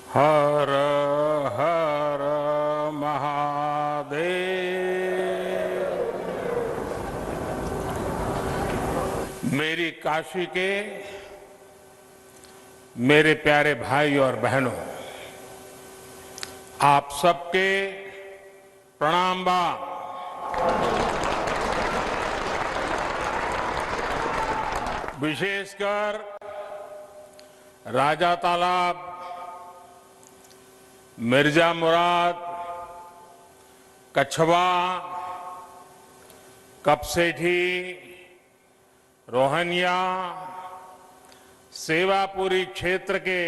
हर हर महादेव। मेरी काशी के मेरे प्यारे भाई और बहनों, आप सबके प्रणाम बा। विशेषकर राजा तालाब, मिर्जा मुराद, कछवा, कपसेठी, रोहनिया, सेवापुरी क्षेत्र के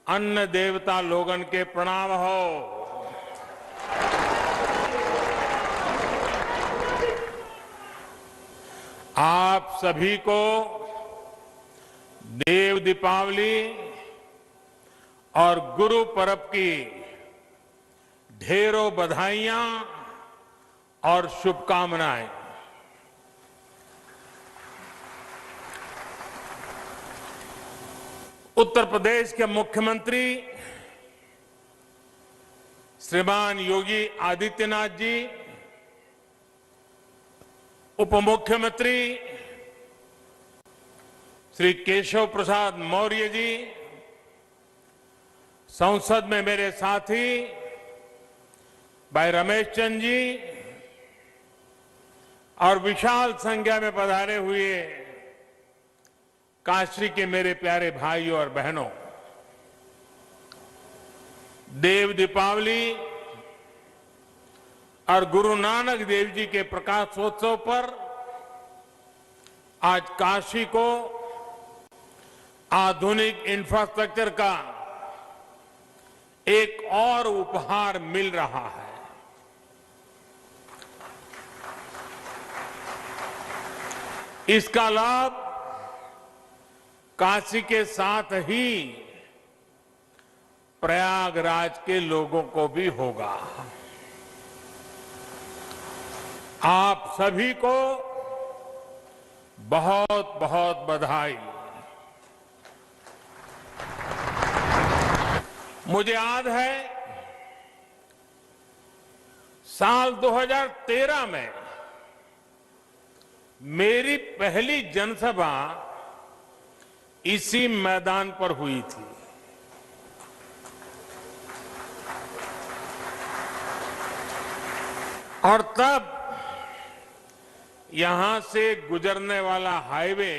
अन्न देवता लोगन के प्रणाम हो। आप सभी को देव दीपावली और गुरु पर्व की ढेरों बधाइयां और शुभकामनाएं। उत्तर प्रदेश के मुख्यमंत्री श्रीमान योगी आदित्यनाथ जी, उप मुख्यमंत्री श्री केशव प्रसाद मौर्य जी, संसद में मेरे साथी भाई रमेश चंद जी और विशाल संख्या में पधारे हुए काशी के मेरे प्यारे भाइयों और बहनों, देव दीपावली और गुरु नानक देव जी के प्रकाशोत्सव पर आज काशी को आधुनिक इंफ्रास्ट्रक्चर का एक और उपहार मिल रहा है। इसका लाभ काशी के साथ ही प्रयागराज के लोगों को भी होगा। आप सभी को बहुत बहुत बधाई। मुझे याद है साल 2013 में मेरी पहली जनसभा इसी मैदान पर हुई थी। और तब यहां से गुजरने वाला हाईवे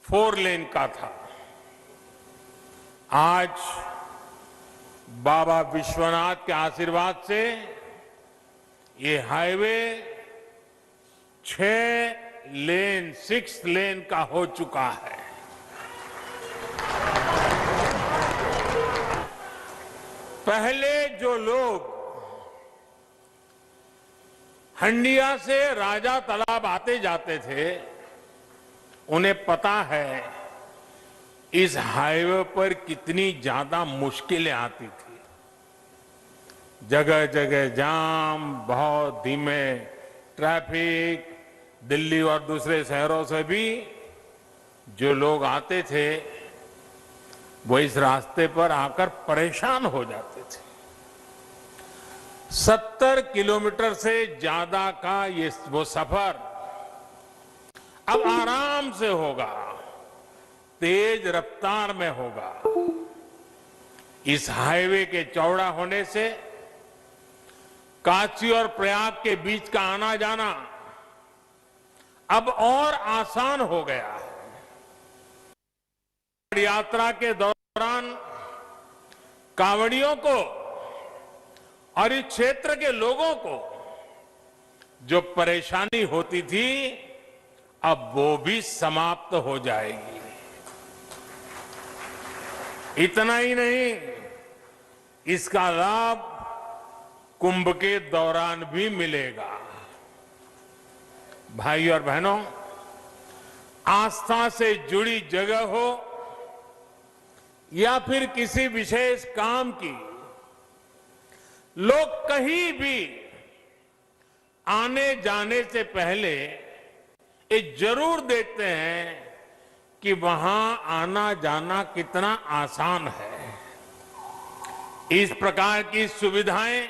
4 लेन का था। आज बाबा विश्वनाथ के आशीर्वाद से ये हाईवे 6 लेन का हो चुका है। पहले जो लोग हंडिया से राजा तालाब आते जाते थे, उन्हें पता है इस हाईवे पर कितनी ज्यादा मुश्किलें आती थी। जगह जगह जाम, बहुत धीमे ट्रैफिक, दिल्ली और दूसरे शहरों से भी जो लोग आते थे वो इस रास्ते पर आकर परेशान हो जाते थे। 70 किलोमीटर से ज्यादा का वो सफर अब आराम से होगा, तेज रफ्तार में होगा। इस हाईवे के चौड़ा होने से काशी और प्रयाग के बीच का आना जाना अब और आसान हो गया है। यात्रा के दौरान कांवड़ियों को और इस क्षेत्र के लोगों को जो परेशानी होती थी, अब वो भी समाप्त हो जाएगी। इतना ही नहीं, इसका लाभ कुंभ के दौरान भी मिलेगा। भाई और बहनों, आस्था से जुड़ी जगह हो या फिर किसी विशेष काम की, लोग कहीं भी आने जाने से पहले ये जरूर देखते हैं कि वहां आना जाना कितना आसान है। इस प्रकार की सुविधाएं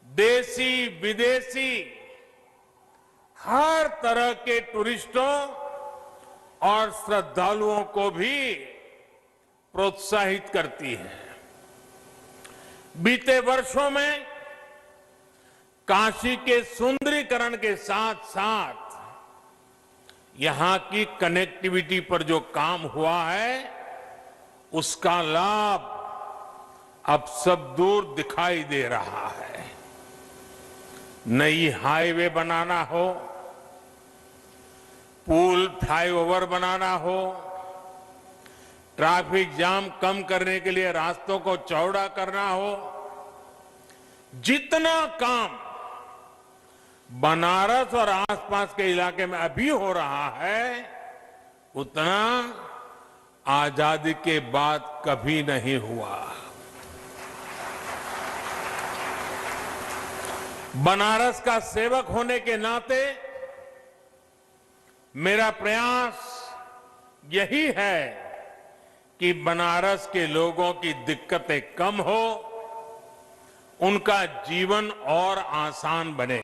देशी विदेशी हर तरह के टूरिस्टों और श्रद्धालुओं को भी प्रोत्साहित करती है। बीते वर्षों में काशी के सुंदरीकरण के साथ साथ यहां की कनेक्टिविटी पर जो काम हुआ है उसका लाभ अब सब दूर दिखाई दे रहा है। नई हाईवे बनाना हो, पुल फ्लाईओवर बनाना हो, ट्रैफिक जाम कम करने के लिए रास्तों को चौड़ा करना हो, जितना काम बनारस और आसपास के इलाके में अभी हो रहा है उतना आजादी के बाद कभी नहीं हुआ। बनारस का सेवक होने के नाते मेरा प्रयास यही है कि बनारस के लोगों की दिक्कतें कम हो, उनका जीवन और आसान बने।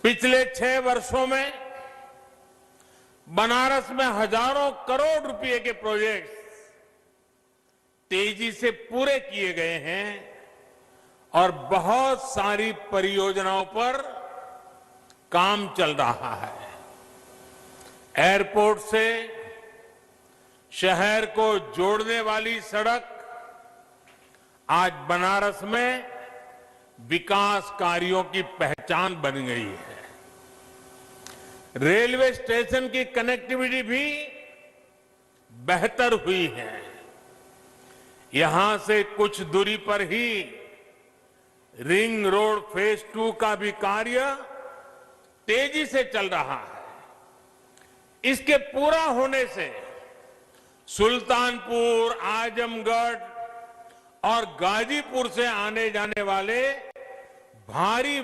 पिछले 6 वर्षों में बनारस में हजारों करोड़ रुपए के प्रोजेक्ट्स तेजी से पूरे किए गए हैं और बहुत सारी परियोजनाओं पर काम चल रहा है। एयरपोर्ट से शहर को जोड़ने वाली सड़क आज बनारस में विकास कार्यों की पहचान बन गई है। रेलवे स्टेशन की कनेक्टिविटी भी बेहतर हुई है। यहां से कुछ दूरी पर ही रिंग रोड फेज 2 का भी कार्य तेजी से चल रहा है। इसके पूरा होने से सुल्तानपुर, आजमगढ़ और गाजीपुर से आने जाने वाले भारी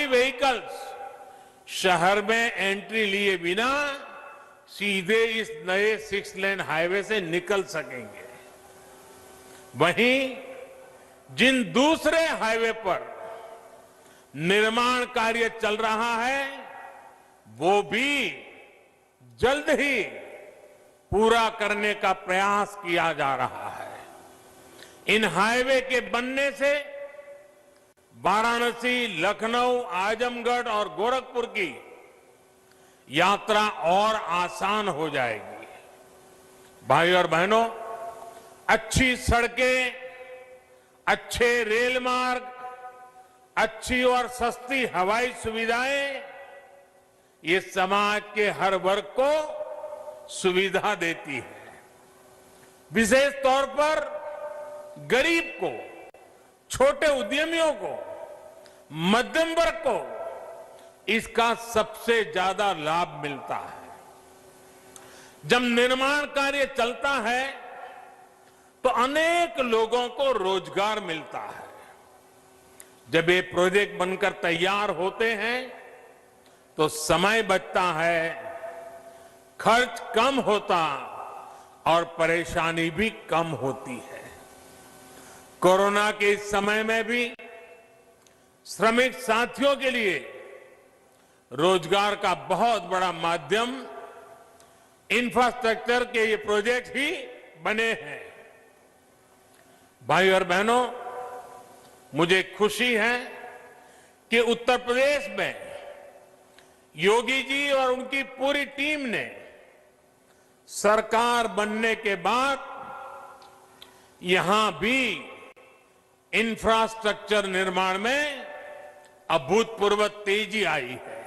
व्हीकल्स शहर में एंट्री लिए बिना सीधे इस नए 6 लेन हाईवे से निकल सकेंगे। वहीं जिन दूसरे हाईवे पर निर्माण कार्य चल रहा है वो भी जल्द ही पूरा करने का प्रयास किया जा रहा है। इन हाईवे के बनने से वाराणसी, लखनऊ, आजमगढ़ और गोरखपुर की यात्रा और आसान हो जाएगी। भाई और बहनों, अच्छी सड़कें, अच्छे रेल मार्ग, अच्छी और सस्ती हवाई सुविधाएं ये समाज के हर वर्ग को सुविधा देती है। विशेष तौर पर गरीब को, छोटे उद्यमियों को, मध्यम वर्ग को इसका सबसे ज्यादा लाभ मिलता है। जब निर्माण कार्य चलता है तो अनेक लोगों को रोजगार मिलता है। जब ये प्रोजेक्ट बनकर तैयार होते हैं तो समय बचता है, खर्च कम होता और परेशानी भी कम होती है। कोरोना के इस समय में भी श्रमिक साथियों के लिए रोजगार का बहुत बड़ा माध्यम इंफ्रास्ट्रक्चर के ये प्रोजेक्ट ही बने हैं। भाई और बहनों, मुझे खुशी है कि उत्तर प्रदेश में योगी जी और उनकी पूरी टीम ने सरकार बनने के बाद यहां भी इंफ्रास्ट्रक्चर निर्माण में अभूतपूर्व तेजी आई है।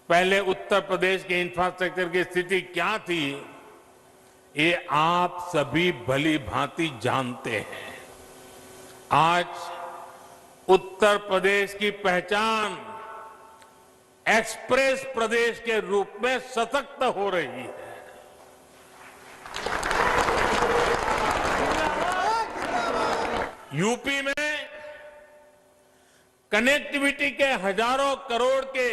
पहले उत्तर प्रदेश के इंफ्रास्ट्रक्चर की स्थिति क्या थी, ये आप सभी भली भांति जानते हैं। आज उत्तर प्रदेश की पहचान एक्सप्रेस प्रदेश के रूप में सशक्त हो रही है। यूपी में कनेक्टिविटी के हजारों करोड़ के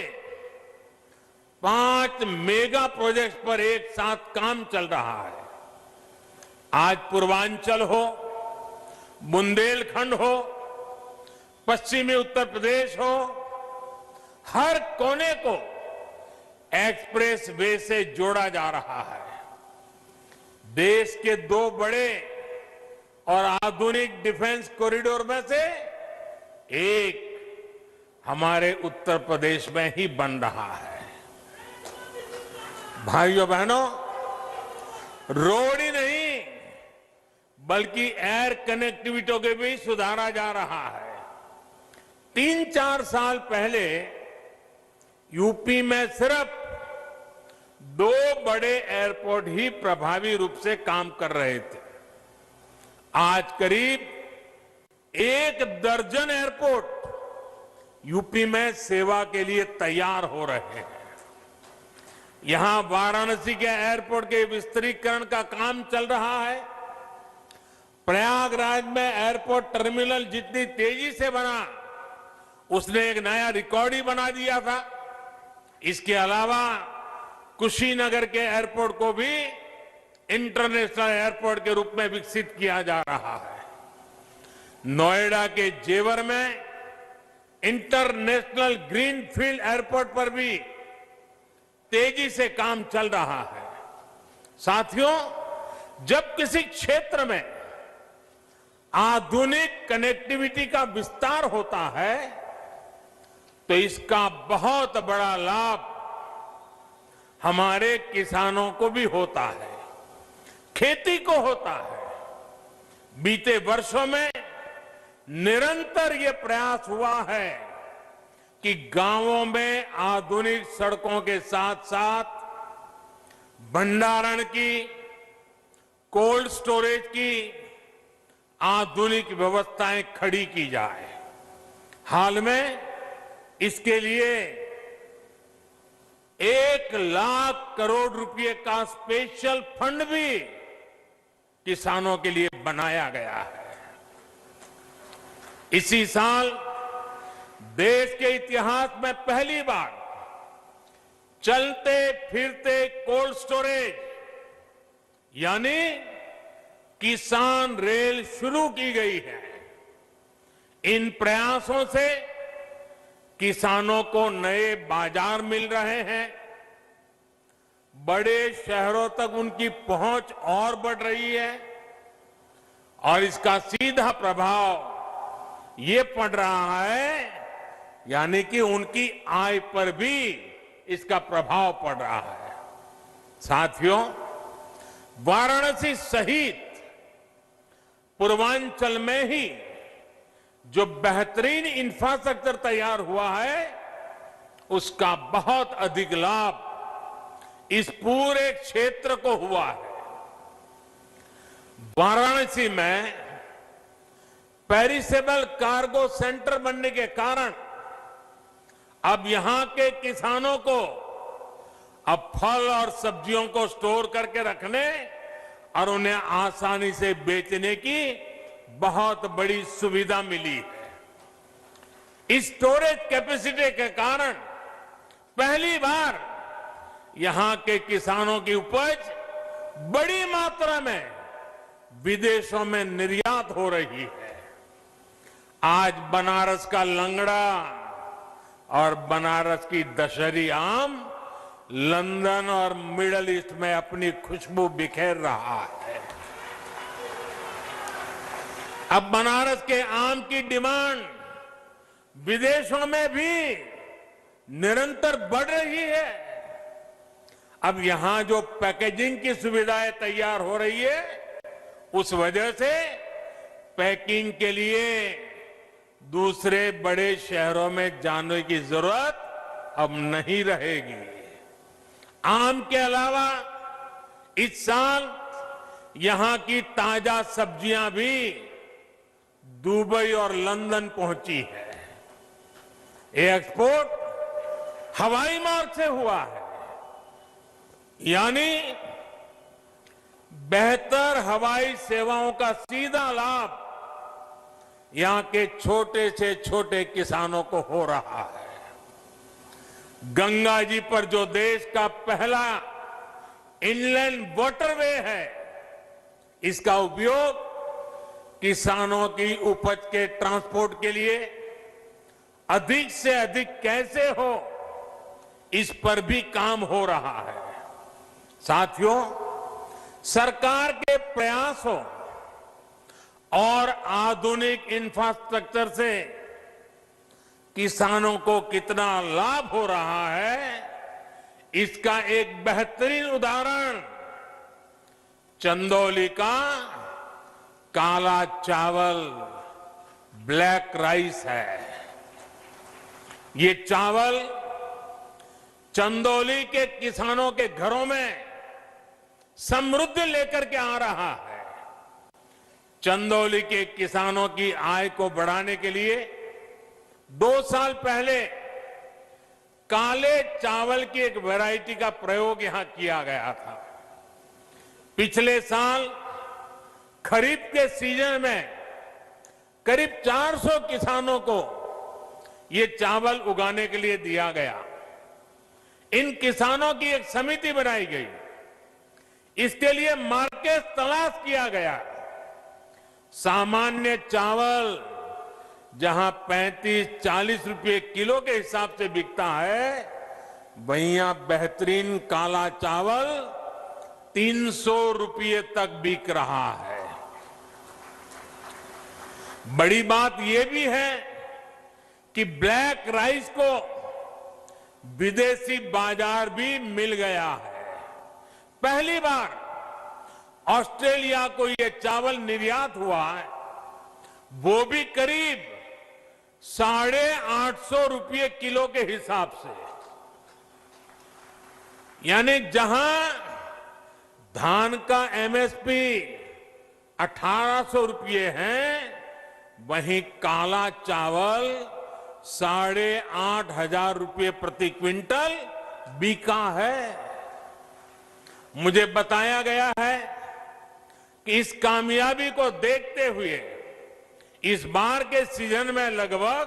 5 मेगा प्रोजेक्ट्स पर एक साथ काम चल रहा है। आज पूर्वांचल हो, बुंदेलखंड हो, पश्चिमी उत्तर प्रदेश हो, हर कोने को एक्सप्रेस वे से जोड़ा जा रहा है। देश के 2 बड़े और आधुनिक डिफेंस कॉरिडोर में से एक हमारे उत्तर प्रदेश में ही बन रहा है। भाइयों बहनों, रोड ही नहीं बल्कि एयर कनेक्टिविटी को भी सुधारा जा रहा है। 3-4 साल पहले यूपी में सिर्फ 2 बड़े एयरपोर्ट ही प्रभावी रूप से काम कर रहे थे। आज करीब 1 दर्जन एयरपोर्ट यूपी में सेवा के लिए तैयार हो रहे हैं। यहां वाराणसी के एयरपोर्ट के विस्तारीकरण का काम चल रहा है। प्रयागराज में एयरपोर्ट टर्मिनल जितनी तेजी से बना, उसने एक नया रिकॉर्ड ही बना दिया था। इसके अलावा कुशीनगर के एयरपोर्ट को भी इंटरनेशनल एयरपोर्ट के रूप में विकसित किया जा रहा है। नोएडा के जेवर में इंटरनेशनल ग्रीनफील्ड एयरपोर्ट पर भी तेजी से काम चल रहा है। साथियों, जब किसी क्षेत्र में आधुनिक कनेक्टिविटी का विस्तार होता है तो इसका बहुत बड़ा लाभ हमारे किसानों को भी होता है, खेती को होता है। बीते वर्षों में निरंतर ये प्रयास हुआ है कि गांवों में आधुनिक सड़कों के साथ साथ भंडारण की, कोल्ड स्टोरेज की आधुनिक व्यवस्थाएं खड़ी की जाए। हाल में इसके लिए 1 लाख करोड़ रुपए का स्पेशल फंड भी किसानों के लिए बनाया गया है। इसी साल देश के इतिहास में पहली बार चलते फिरते कोल्ड स्टोरेज यानी किसान रेल शुरू की गई है। इन प्रयासों से किसानों को नए बाजार मिल रहे हैं, बड़े शहरों तक उनकी पहुंच और बढ़ रही है और इसका सीधा प्रभाव ये पड़ रहा है, यानी कि उनकी आय पर भी इसका प्रभाव पड़ रहा है। साथियों, वाराणसी सहित पूर्वांचल में ही जो बेहतरीन इंफ्रास्ट्रक्चर तैयार हुआ है, उसका बहुत अधिक लाभ इस पूरे क्षेत्र को हुआ है। वाराणसी में पेरिसेबल कार्गो सेंटर बनने के कारण अब यहां के किसानों को अब फल और सब्जियों को स्टोर करके रखने और उन्हें आसानी से बेचने की बहुत बड़ी सुविधा मिली है। इस स्टोरेज कैपेसिटी के कारण पहली बार यहां के किसानों की उपज बड़ी मात्रा में विदेशों में निर्यात हो रही है। आज बनारस का लंगड़ा और बनारस की दशहरी आम लंदन और मिडल ईस्ट में अपनी खुशबू बिखेर रहा है। अब बनारस के आम की डिमांड विदेशों में भी निरंतर बढ़ रही है। अब यहां जो पैकेजिंग की सुविधाएं तैयार हो रही है, उस वजह से पैकिंग के लिए दूसरे बड़े शहरों में जाने की जरूरत अब नहीं रहेगी। आम के अलावा इस साल यहां की ताजा सब्जियां भी दुबई और लंदन पहुंची है। ये एक्सपोर्ट हवाई मार्ग से हुआ है, यानी बेहतर हवाई सेवाओं का सीधा लाभ यहां के छोटे से छोटे किसानों को हो रहा है। गंगा जी पर जो देश का पहला इनलैंड वाटरवे है, इसका उपयोग किसानों की उपज के ट्रांसपोर्ट के लिए अधिक से अधिक कैसे हो, इस पर भी काम हो रहा है। साथियों, सरकार के प्रयासों और आधुनिक इंफ्रास्ट्रक्चर से किसानों को कितना लाभ हो रहा है, इसका एक बेहतरीन उदाहरण चंदौली का काला चावल, ब्लैक राइस है। ये चावल चंदौली के किसानों के घरों में समृद्धि लेकर के आ रहा है। चंदौली के किसानों की आय को बढ़ाने के लिए 2 साल पहले काले चावल की एक वैरायटी का प्रयोग यहां किया गया था। पिछले साल खरीफ के सीजन में करीब 400 किसानों को ये चावल उगाने के लिए दिया गया। इन किसानों की एक समिति बनाई गई, इसके लिए मार्केट तलाश किया गया। सामान्य चावल जहां 35-40 रुपए किलो के हिसाब से बिकता है, वहीं बेहतरीन काला चावल 300 रुपये तक बिक रहा है। बड़ी बात यह भी है कि ब्लैक राइस को विदेशी बाजार भी मिल गया है। पहली बार ऑस्ट्रेलिया को यह चावल निर्यात हुआ है, वो भी करीब 850 रुपये किलो के हिसाब से। यानी जहां धान का एमएसपी 1800 रुपये है, वहीं काला चावल 8,500 रुपये प्रति क्विंटल बिका है। मुझे बताया गया है कि इस कामयाबी को देखते हुए इस बार के सीजन में लगभग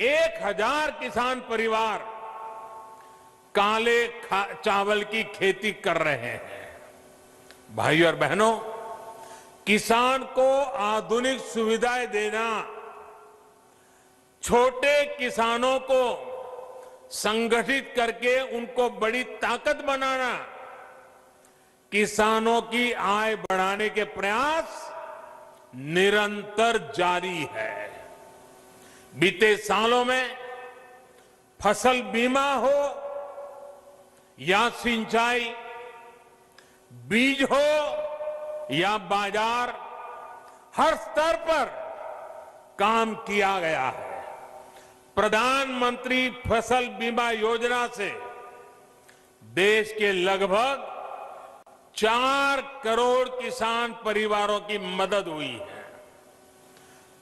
1000 किसान परिवार काले चावल की खेती कर रहे हैं। भाइयों और बहनों, किसान को आधुनिक सुविधाएं देना, छोटे किसानों को संगठित करके उनको बड़ी ताकत बनाना, किसानों की आय बढ़ाने के प्रयास निरंतर जारी है। बीते सालों में फसल बीमा हो या सिंचाई, बीज हो या बाजार, हर स्तर पर काम किया गया है। प्रधानमंत्री फसल बीमा योजना से देश के लगभग 4 करोड़ किसान परिवारों की मदद हुई है।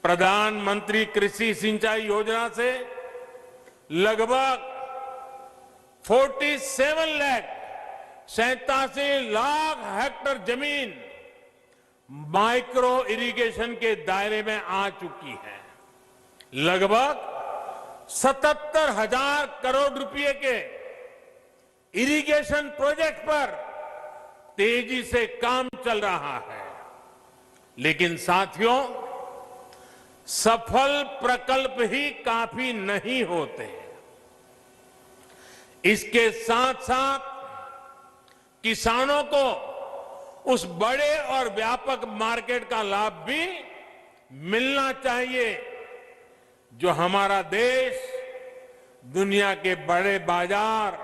प्रधानमंत्री कृषि सिंचाई योजना से लगभग 87 लाख हेक्टेयर जमीन माइक्रो इरिगेशन के दायरे में आ चुकी है। लगभग 77,000 करोड़ रुपए के इरिगेशन प्रोजेक्ट पर तेजी से काम चल रहा है। लेकिन साथियों, सफल प्रकल्प ही काफी नहीं होते। इसके साथ साथ किसानों को उस बड़े और व्यापक मार्केट का लाभ भी मिलना चाहिए जो हमारा देश, दुनिया के बड़े बाजार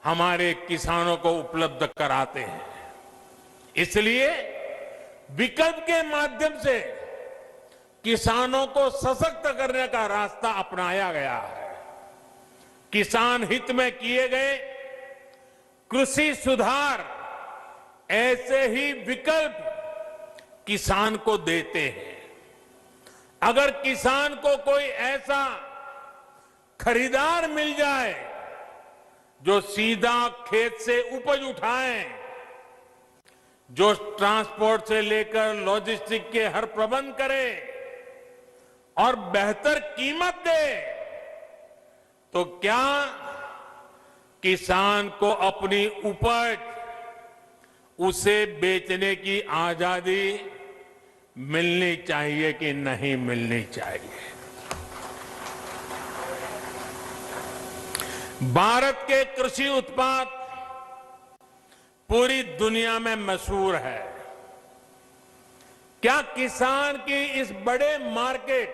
हमारे किसानों को उपलब्ध कराते हैं। इसलिए विकल्प के माध्यम से किसानों को सशक्त करने का रास्ता अपनाया गया है। किसान हित में किए गए कृषि सुधार ऐसे ही विकल्प किसान को देते हैं। अगर किसान को कोई ऐसा खरीदार मिल जाए जो सीधा खेत से उपज उठाए, जो ट्रांसपोर्ट से लेकर लॉजिस्टिक के हर प्रबंध करे और बेहतर कीमत दे, तो क्या किसान को अपनी उपज उसे बेचने की आजादी मिलनी चाहिए कि नहीं मिलनी चाहिए? भारत के कृषि उत्पाद पूरी दुनिया में मशहूर है। क्या किसान की इस बड़े मार्केट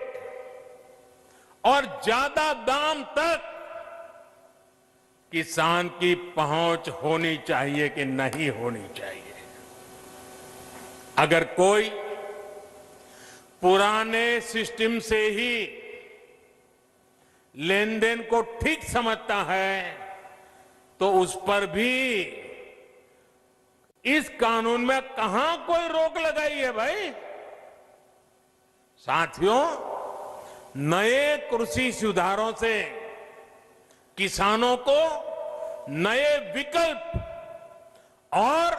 और ज्यादा दाम तक किसान की पहुंच होनी चाहिए कि नहीं होनी चाहिए? अगर कोई पुराने सिस्टम से ही लेन देन को ठीक समझता है तो उस पर भी इस कानून में कहां कोई रोक लगाई है भाई? साथियों, नए कृषि सुधारों से किसानों को नए विकल्प और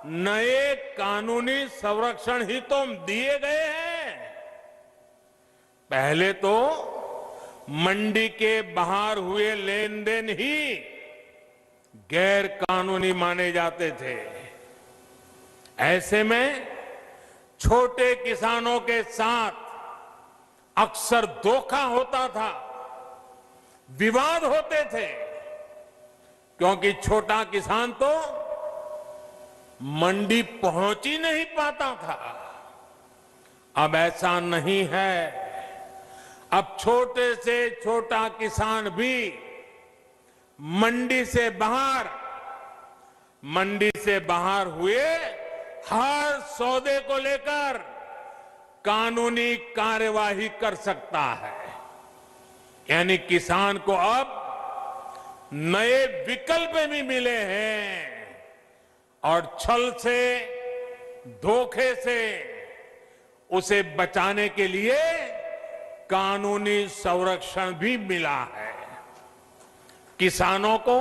नए कानूनी संरक्षण ही तो दिए गए हैं। पहले तो मंडी के बाहर हुए लेन देन ही गैर कानूनी माने जाते थे। ऐसे में छोटे किसानों के साथ अक्सर धोखा होता था, विवाद होते थे, क्योंकि छोटा किसान तो मंडी पहुंच ही नहीं पाता था। अब ऐसा नहीं है। अब छोटे से छोटा किसान भी मंडी से बाहर हुए हर सौदे को लेकर कानूनी कार्यवाही कर सकता है। यानी किसान को अब नए विकल्प भी मिले हैं और छल से, धोखे से उसे बचाने के लिए कानूनी संरक्षण भी मिला है। किसानों को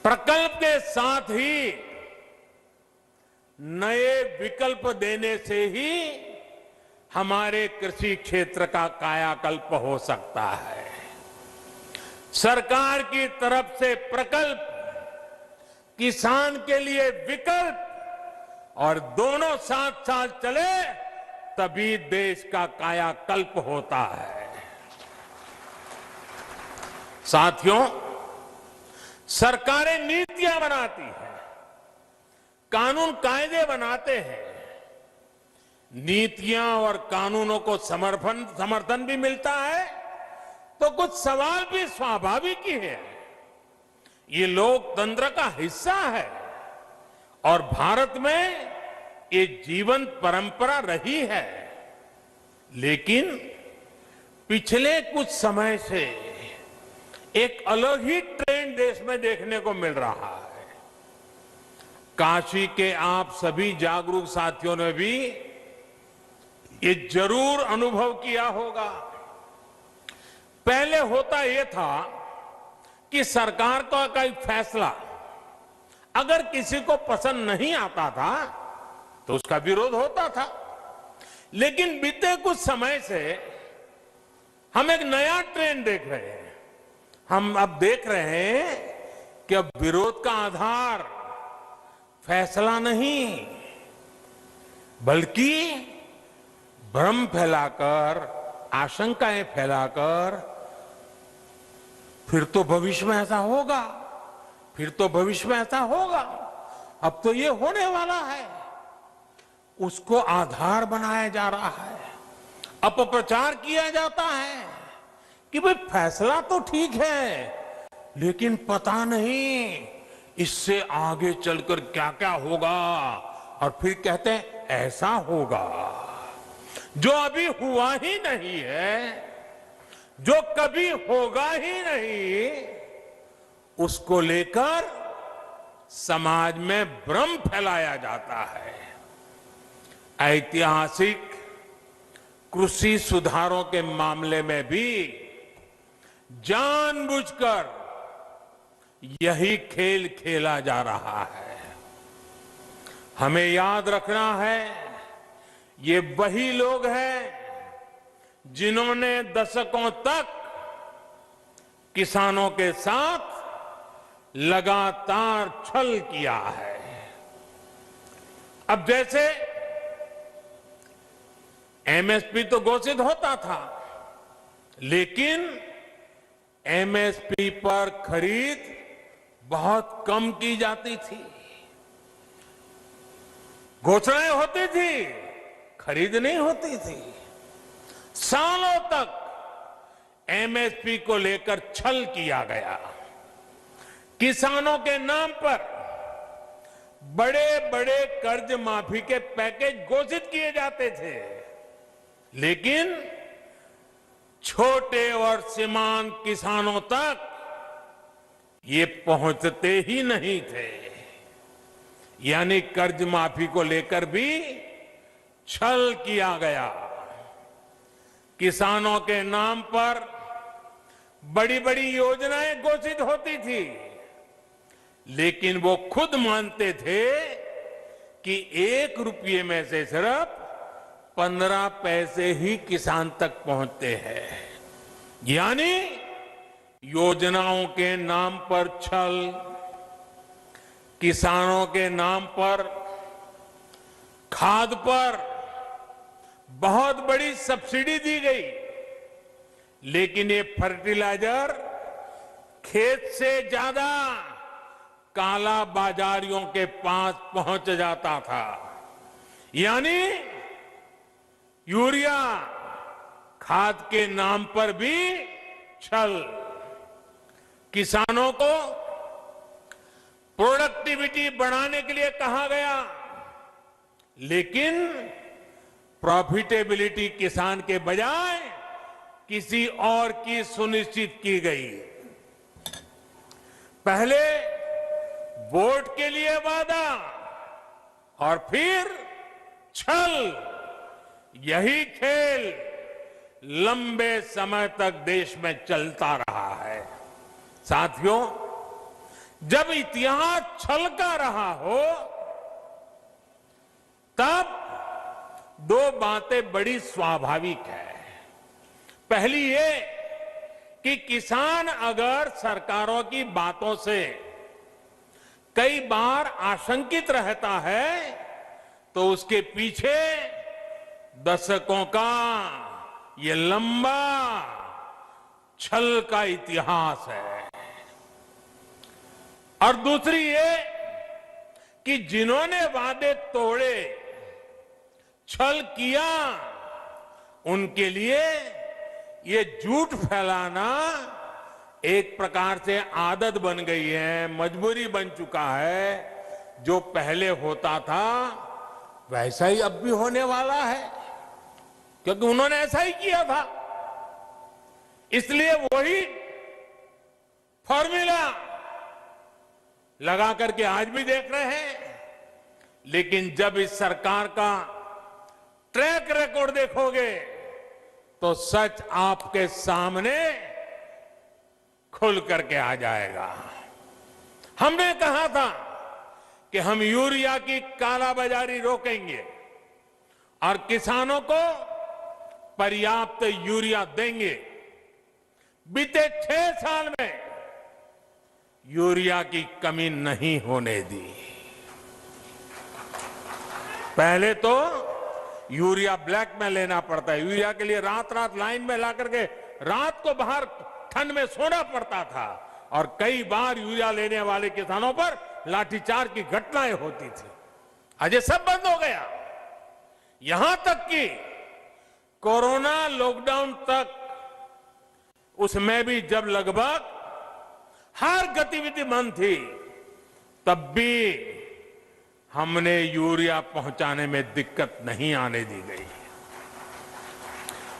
प्रकल्प के साथ ही नए विकल्प देने से ही हमारे कृषि क्षेत्र का कायाकल्प हो सकता है। सरकार की तरफ से प्रकल्प, किसान के लिए विकल्प और दोनों साथ साथ चले तभी देश का कायाकल्प होता है। साथियों, सरकारें नीतियां बनाती हैं, कानून कायदे बनाते हैं। नीतियां और कानूनों को समर्थन भी मिलता है तो कुछ सवाल भी स्वाभाविक ही है। ये लोकतंत्र का हिस्सा है और भारत में ये जीवंत परंपरा रही है। लेकिन पिछले कुछ समय से एक अलग ही ट्रेंड देश में देखने को मिल रहा है। काशी के आप सभी जागरूक साथियों ने भी ये जरूर अनुभव किया होगा। पहले होता यह था कि सरकार का कोई फैसला अगर किसी को पसंद नहीं आता था तो उसका विरोध होता था। लेकिन बीते कुछ समय से हम एक नया ट्रेंड देख रहे हैं। हम अब देख रहे हैं कि अब विरोध का आधार फैसला नहीं बल्कि भ्रम फैलाकर, आशंकाएं फैलाकर फिर तो भविष्य में ऐसा होगा, फिर तो भविष्य में ऐसा होगा, अब तो ये होने वाला है, उसको आधार बनाया जा रहा है। अपप्रचार किया जाता है कि भाई फैसला तो ठीक है लेकिन पता नहीं इससे आगे चलकर क्या क्या होगा, और फिर कहते हैं ऐसा होगा जो अभी हुआ ही नहीं है, जो कभी होगा ही नहीं, उसको लेकर समाज में भ्रम फैलाया जाता है। ऐतिहासिक कृषि सुधारों के मामले में भी जानबूझकर यही खेल खेला जा रहा है। हमें याद रखना है, ये वही लोग हैं जिन्होंने दशकों तक किसानों के साथ लगातार छल किया है। अब जैसे एमएसपी तो घोषित होता था, लेकिन एमएसपी पर खरीद बहुत कम की जाती थी। घोषणाएं होती थी, खरीद नहीं होती थी। सालों तक एमएसपी को लेकर छल किया गया। किसानों के नाम पर बड़े बड़े कर्ज माफी के पैकेज घोषित किए जाते थे, लेकिन छोटे और सीमांत किसानों तक ये पहुंचते ही नहीं थे। यानी कर्ज माफी को लेकर भी छल किया गया। किसानों के नाम पर बड़ी बड़ी योजनाएं घोषित होती थी, लेकिन वो खुद मानते थे कि 1 रुपये में से सिर्फ 15 पैसे ही किसान तक पहुंचते हैं। यानी योजनाओं के नाम पर छल, किसानों के नाम पर खाद पर बहुत बड़ी सब्सिडी दी गई, लेकिन ये फर्टिलाइजर खेत से ज्यादा काला बाजारियों के पास पहुंच जाता था। यानी यूरिया खाद के नाम पर भी छल। किसानों को प्रोडक्टिविटी बढ़ाने के लिए कहा गया, लेकिन प्रॉफिटेबिलिटी किसान के बजाय किसी और की सुनिश्चित की गई। पहले वोट के लिए वादा और फिर छल, यही खेल लंबे समय तक देश में चलता रहा है। साथियों, जब इतिहास छल का रहा हो, तब 2 बातें बड़ी स्वाभाविक है। पहली ये कि किसान अगर सरकारों की बातों से कई बार आशंकित रहता है, तो उसके पीछे दशकों का ये लंबा छल का इतिहास है। और दूसरी ये कि जिन्होंने वादे तोड़े, छल किया, उनके लिए ये झूठ फैलाना एक प्रकार से आदत बन गई है, मजबूरी बन चुका है। जो पहले होता था वैसा ही अब भी होने वाला है, क्योंकि उन्होंने ऐसा ही किया था। इसलिए वही फॉर्मूला लगा करके आज भी देख रहे हैं। लेकिन जब इस सरकार का ट्रैक रिकॉर्ड देखोगे, तो सच आपके सामने खुल करके आ जाएगा। हमने कहा था कि हम यूरिया की कालाबाजारी रोकेंगे और किसानों को पर्याप्त यूरिया देंगे। बीते 6 साल में यूरिया की कमी नहीं होने दी। पहले तो यूरिया ब्लैक में लेना पड़ता है। यूरिया के लिए रात रात लाइन में ला करके रात को बाहर ठंड में सोना पड़ता था, और कई बार यूरिया लेने वाले किसानों पर लाठीचार्ज की घटनाएं होती थी। आज ये सब बंद हो गया। यहां तक कि कोरोना लॉकडाउन तक, उसमें भी जब लगभग हर गतिविधि बंद थी, तब भी हमने यूरिया पहुंचाने में दिक्कत नहीं आने दी गई।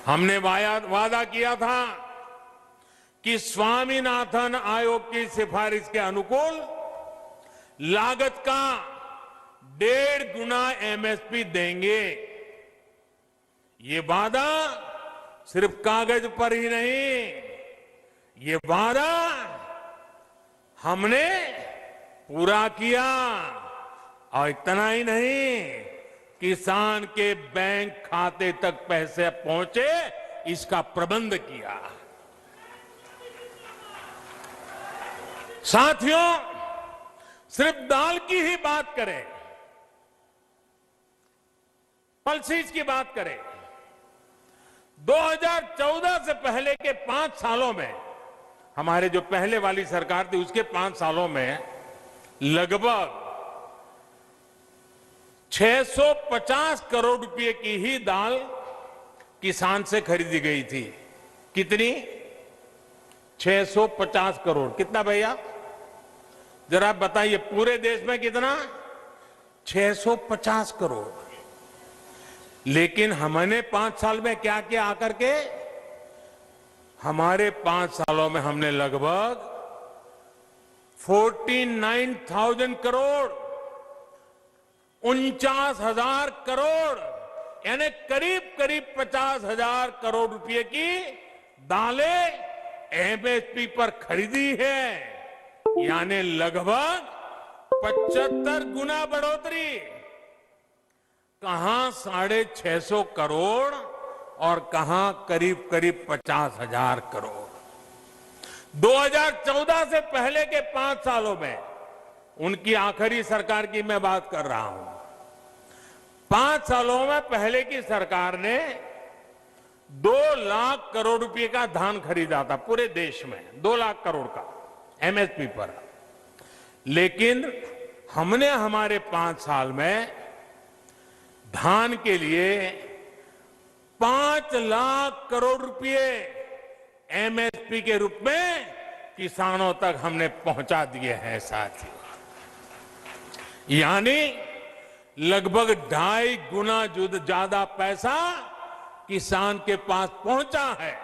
हमने वादा किया था कि स्वामीनाथन आयोग की सिफारिश के अनुकूल लागत का 1.5 गुना एमएसपी देंगे। ये वादा सिर्फ कागज पर ही नहीं, ये वादा हमने पूरा किया। और इतना ही नहीं, किसान के बैंक खाते तक पैसे पहुंचे, इसका प्रबंध किया। साथियों, सिर्फ दाल की ही बात करें, पल्सेस की बात करें, 2014 से पहले के 5 सालों में, हमारे जो पहले वाली सरकार थी उसके 5 सालों में लगभग 650 करोड़ रुपए की ही दाल किसान से खरीदी गई थी। कितनी? 650 करोड़। कितना भैया? जरा बताइए, पूरे देश में कितना? 650 करोड़। लेकिन हमने 5 साल में क्या किया आकर के? हमारे 5 सालों में हमने लगभग 49,000 करोड़, 49,000 करोड़, यानी करीब करीब 50,000 करोड़ रुपए की दालें एमएसपी पर खरीदी है, यानी लगभग 75 गुना बढ़ोतरी। कहां 650 करोड़ और कहां करीब करीब 50,000 करोड़। 2014 से पहले के 5 सालों में, उनकी आखिरी सरकार की मैं बात कर रहा हूं, 5 सालों में पहले की सरकार ने 2 लाख करोड़ रुपए का धान खरीदा था पूरे देश में, 2 लाख करोड़ का एमएसपी पर। लेकिन हमने हमारे 5 साल में धान के लिए 5 लाख करोड़ रुपए एमएसपी के रूप में किसानों तक हमने पहुंचा दिए हैं साथियों। यानी लगभग 2.5 गुना ज्यादा पैसा किसान के पास पहुंचा है।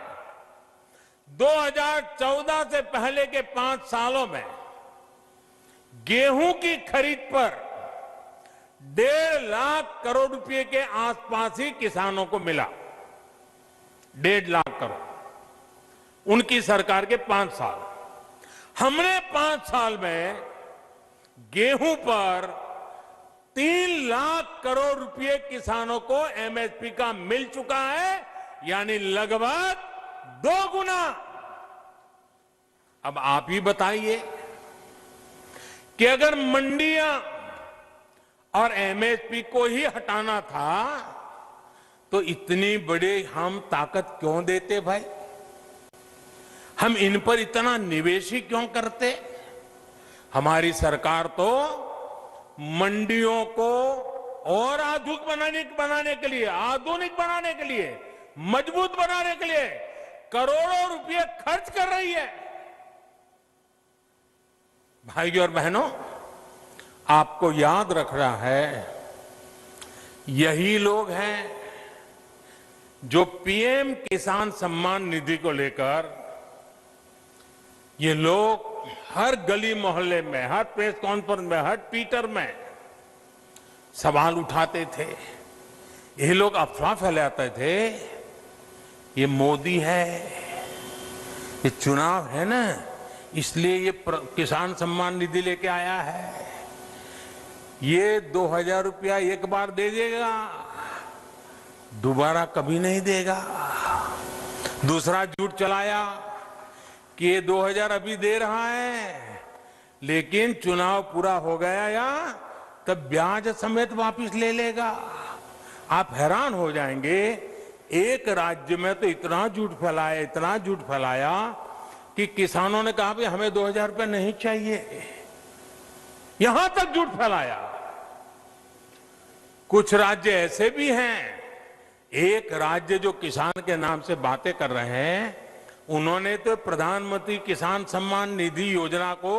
2014 से पहले के 5 सालों में गेहूं की खरीद पर 1.5 लाख करोड़ रुपए के आसपास ही किसानों को मिला। 1.5 लाख करोड़ उनकी सरकार के 5 साल। हमने 5 साल में गेहूं पर 3 लाख करोड़ रुपए किसानों को एमएसपी का मिल चुका है, यानी लगभग 2 गुना। अब आप ही बताइए कि अगर मंडियां और एमएसपी को ही हटाना था तो इतनी बड़ी हम ताकत क्यों देते भाई? हम इन पर इतना निवेश ही क्यों करते? हमारी सरकार तो मंडियों को और आधुनिक बनाने के लिए, मजबूत बनाने के लिए करोड़ों रुपए खर्च कर रही है। भाइयों और बहनों, आपको याद रखना है, यही लोग हैं जो पीएम किसान सम्मान निधि को लेकर ये लोग हर गली मोहल्ले में, हर प्रेस कॉन्फ्रेंस में, हर ट्विटर में सवाल उठाते थे। ये लोग अफवाह फैलाते थे, ये मोदी है, ये चुनाव है ना, इसलिए ये किसान सम्मान निधि लेके आया है, ये 2,000 रुपया एक बार दे देगा, दोबारा कभी नहीं देगा। दूसरा झूठ चलाया कि ये 2,000 अभी दे रहा है, लेकिन चुनाव पूरा हो गया या तब ब्याज समेत वापस ले लेगा। आप हैरान हो जाएंगे, एक राज्य में तो इतना झूठ फैलाया कि किसानों ने कहा कि हमें 2,000 रुपये नहीं चाहिए। यहां तक झूठ फैलाया। कुछ राज्य ऐसे भी हैं, एक राज्य जो किसान के नाम से बातें कर रहे हैं, उन्होंने तो प्रधानमंत्री किसान सम्मान निधि योजना को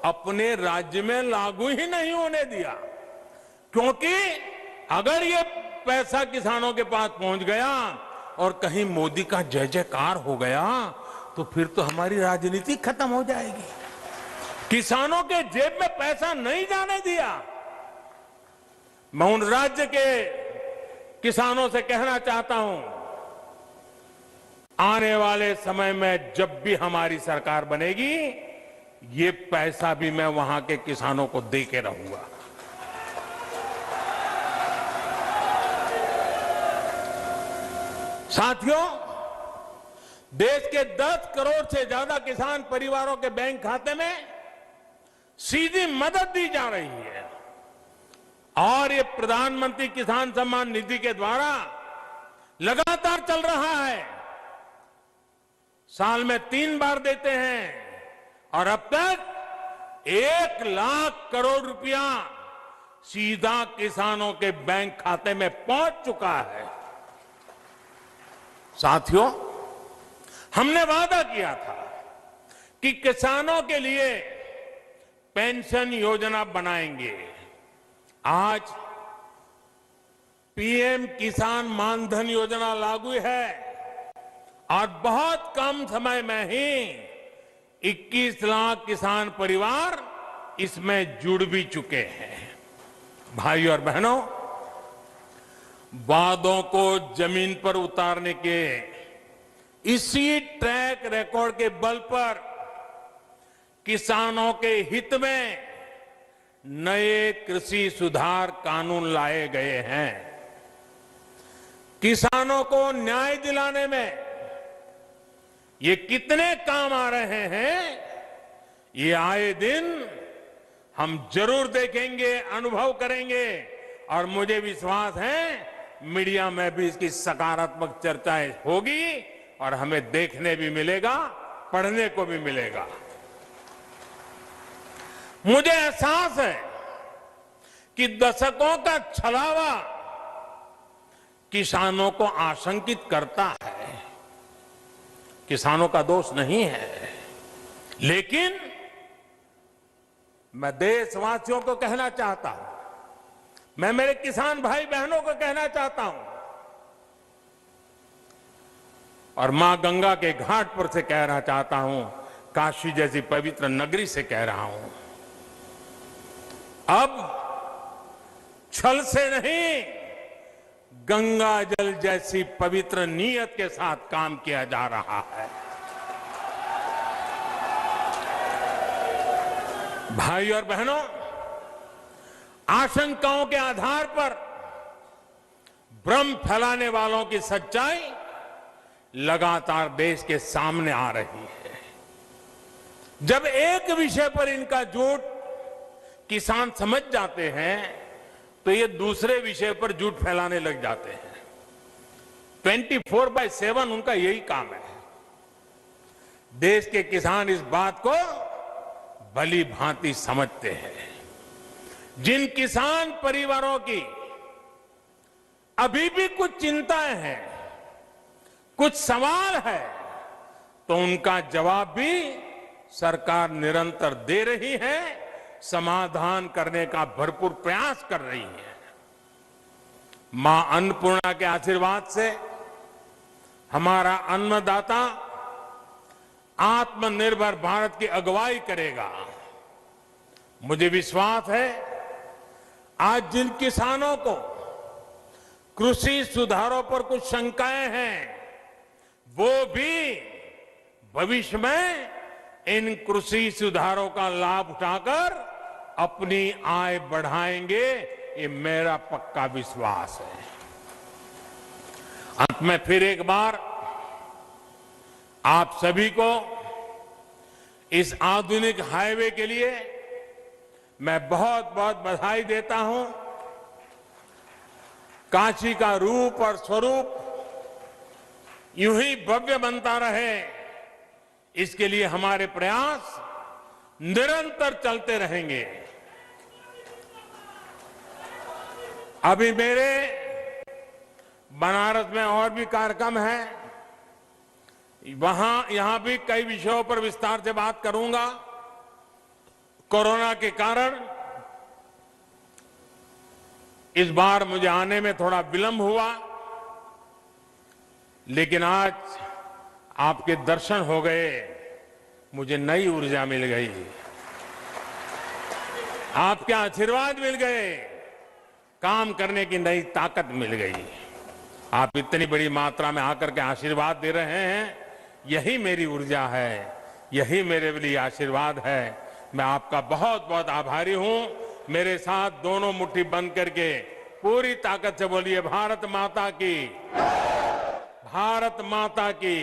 अपने राज्य में लागू ही नहीं होने दिया, क्योंकि अगर ये पैसा किसानों के पास पहुंच गया और कहीं मोदी का जय जयकार हो गया तो फिर तो हमारी राजनीति खत्म हो जाएगी। किसानों के जेब में पैसा नहीं जाने दिया। मैं उन राज्य के किसानों से कहना चाहता हूं, आने वाले समय में जब भी हमारी सरकार बनेगी, ये पैसा भी मैं वहां के किसानों को दे के रहूंगा। साथियों, देश के 10 करोड़ से ज्यादा किसान परिवारों के बैंक खाते में सीधी मदद दी जा रही है। और ये प्रधानमंत्री किसान सम्मान निधि के द्वारा लगातार चल रहा है। साल में 3 बार देते हैं और अब तक 1 लाख करोड़ रुपया सीधा किसानों के बैंक खाते में पहुंच चुका है। साथियों, हमने वादा किया था कि किसानों के लिए पेंशन योजना बनाएंगे। आज पीएम किसान मानधन योजना लागू है और बहुत कम समय में ही 21 लाख किसान परिवार इसमें जुड़ भी चुके हैं। भाई और बहनों, वादों को जमीन पर उतारने के इसी ट्रैक रिकॉर्ड के बल पर किसानों के हित में नए कृषि सुधार कानून लाए गए हैं। किसानों को न्याय दिलाने में ये कितने काम आ रहे हैं, ये आए दिन हम जरूर देखेंगे, अनुभव करेंगे और मुझे विश्वास है मीडिया में भी इसकी सकारात्मक चर्चाएं होगी और हमें देखने भी मिलेगा, पढ़ने को भी मिलेगा। मुझे एहसास है कि दशकों का छलावा किसानों को आशंकित करता है। किसानों का दोष नहीं है, लेकिन मैं देशवासियों को कहना चाहता हूं, मैं मेरे किसान भाई बहनों को कहना चाहता हूं और मां गंगा के घाट पर से कहना चाहता हूं, काशी जैसी पवित्र नगरी से कह रहा हूं, अब छल से नहीं, गंगा जल जैसी पवित्र नीयत के साथ काम किया जा रहा है। भाई और बहनों, आशंकाओं के आधार पर भ्रम फैलाने वालों की सच्चाई लगातार देश के सामने आ रही है। जब एक विषय पर इनका झूठ किसान समझ जाते हैं तो ये दूसरे विषय पर झूठ फैलाने लग जाते हैं। 24/7 उनका यही काम है। देश के किसान इस बात को भली भांति समझते हैं। जिन किसान परिवारों की अभी भी कुछ चिंताएं हैं, कुछ सवाल है, तो उनका जवाब भी सरकार निरंतर दे रही है, समाधान करने का भरपूर प्रयास कर रही है। मां अन्नपूर्णा के आशीर्वाद से हमारा अन्नदाता आत्मनिर्भर भारत की अगुवाई करेगा। मुझे विश्वास है आज जिन किसानों को कृषि सुधारों पर कुछ शंकाएं हैं, वो भी भविष्य में इन कृषि सुधारों का लाभ उठाकर अपनी आय बढ़ाएंगे, ये मेरा पक्का विश्वास है। अंत में फिर एक बार आप सभी को इस आधुनिक हाईवे के लिए मैं बहुत बहुत बधाई देता हूं। काशी का रूप और स्वरूप यूं ही भव्य बनता रहे, इसके लिए हमारे प्रयास निरंतर चलते रहेंगे। अभी मेरे बनारस में और भी कार्यक्रम हैं, यहां भी कई विषयों पर विस्तार से बात करूंगा। कोरोना के कारण इस बार मुझे आने में थोड़ा विलंब हुआ, लेकिन आज आपके दर्शन हो गए, मुझे नई ऊर्जा मिल गई, आपके आशीर्वाद मिल गए, काम करने की नई ताकत मिल गई। आप इतनी बड़ी मात्रा में आकर के आशीर्वाद दे रहे हैं, यही मेरी ऊर्जा है, यही मेरे लिए आशीर्वाद है। मैं आपका बहुत बहुत आभारी हूं। मेरे साथ दोनों मुट्ठी बंद करके पूरी ताकत से बोलिए, भारत माता की, भारत माता की,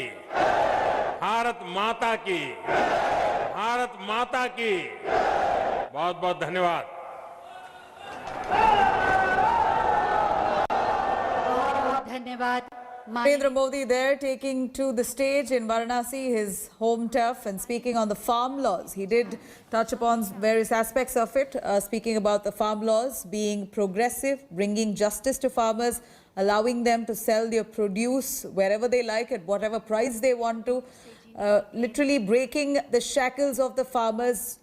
भारत माता की, भारत माता की। बहुत बहुत धन्यवाद। धन्यवाद। Narendra Modi there taking to the stage in Varanasi, his home turf, and speaking on the farm laws. He did touch upon various aspects of it, speaking about the farm laws being progressive, bringing justice to farmers, allowing them to sell their produce wherever they like at whatever price they want to, literally breaking the shackles of the farmers.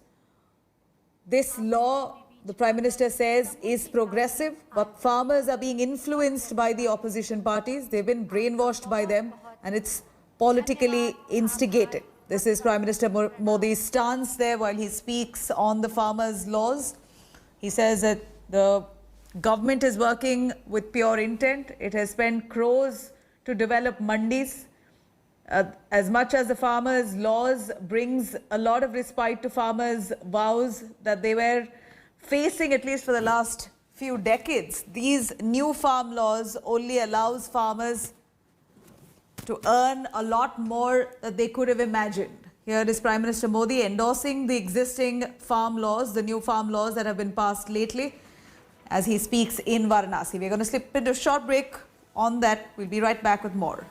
This law, the Prime Minister says, is progressive, but farmers are being influenced by the opposition parties. They've been brainwashed by them, and it's politically instigated. This is Prime Minister Modi's stance there while he speaks on the farmers' laws. He says that the government is working with pure intent. It has spent crores to develop mandis. As much as the farmers' laws brings a lot of respite to farmers' vows that they were facing, at least for the last few decades, these new farm laws only allows farmers to earn a lot more than they could have imagined. Here is Prime Minister Modi endorsing the existing farm laws, the new farm laws that have been passed lately, as he speaks in Varanasi. We're going to slip into a short break on that. We'll be right back with more.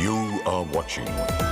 You are watching